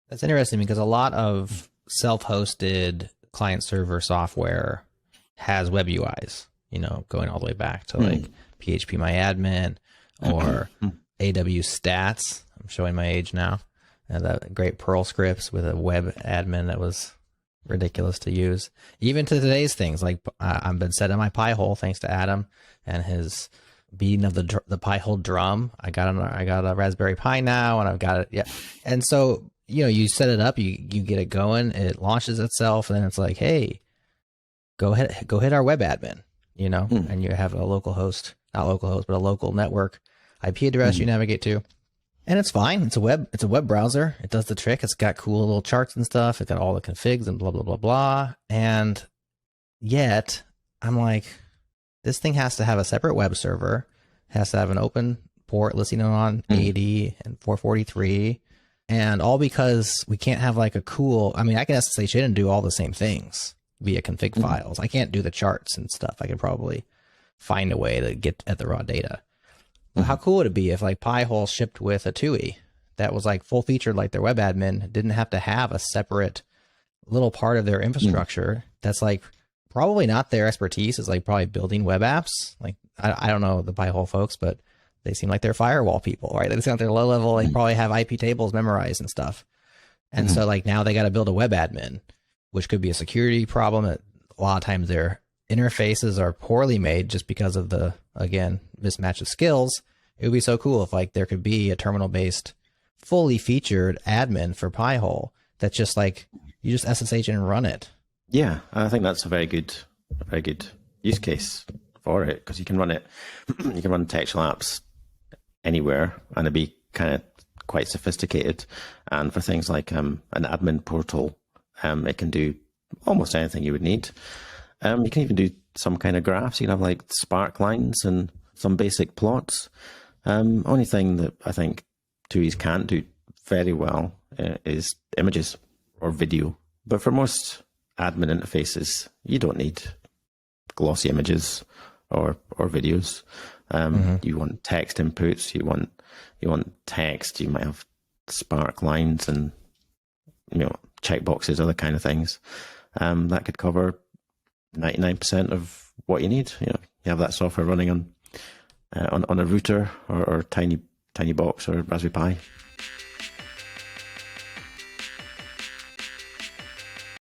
That's interesting because a lot of self-hosted client-server software has web UIs, going all the way back to like PHP or AWS Stats. I'm showing my age now. And that great Perl scripts with a web admin that was ridiculous to use. Even to today's things, like I've been setting my Pi-hole thanks to Adam and his beating of the Pi-hole drum. I got a Raspberry Pi now, and I've got it. Yeah, and so you set it up, you get it going, it launches itself, and then it's like, hey, go hit our web admin, and you have a local host, not local host, but a local network IP address you navigate to. And it's fine. It's a web browser. It does the trick. It's got cool little charts and stuff. It's got all the configs and blah, blah, blah, blah. And yet I'm like, this thing has to have a separate web server, has to have an open port listening on 80 and 443. And all because we can't have like I can SSH in and do all the same things via config files. I can't do the charts and stuff. I could probably find a way to get at the raw data. How cool would it be if like Pi-hole shipped with a TUI that was like full featured, like their web admin didn't have to have a separate little part of their infrastructure that's like probably not their expertise, is like probably building web apps. Like I don't know the Pi-hole folks, but they seem like they're firewall people, right? They seem like they're low level. They probably have IP tables memorized and stuff. And so like now they got to build a web admin, which could be a security problem. A lot of times their interfaces are poorly made just because of the, again, mismatch of skills. It would be so cool if like there could be a terminal based fully featured admin for Pi-hole that's just like you just SSH and run it. Yeah, I think that's a very good use case for it, because you can run it. You can run textual apps anywhere, and it'd be kind of quite sophisticated. And for things like an admin portal, it can do almost anything you would need. You can even do some kind of graphs. You can have like spark lines and some basic plots. Only thing that I think TUIs can't do very well is images or video. But for most admin interfaces, you don't need glossy images or videos. You want text inputs. You want text. You might have spark lines and checkboxes, other kind of things. That could cover 99% of what you need. You have that software running on a router or tiny box or Raspberry Pi.